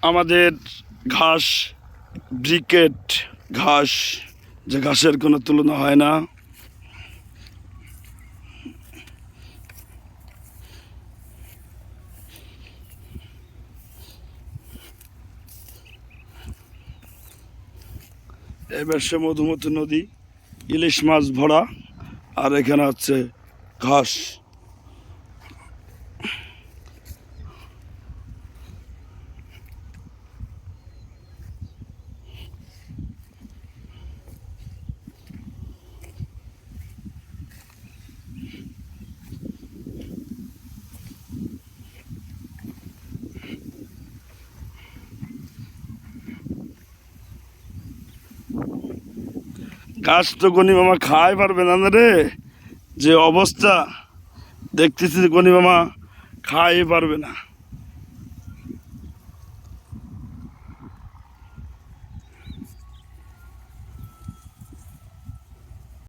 আমাদের ঘাস ব্রিকেট ঘাস, যে ঘাসের কোনো তুলনা হয় না। এবার সে মধুমতি নদী, ইলিশ মাছ ভরা, আর এখানে হচ্ছে ঘাস। ঘাস তো গনি মামা খাই পারবে না রে, যে অবস্থা দেখতেছি গনি মামা খাই পারবে না।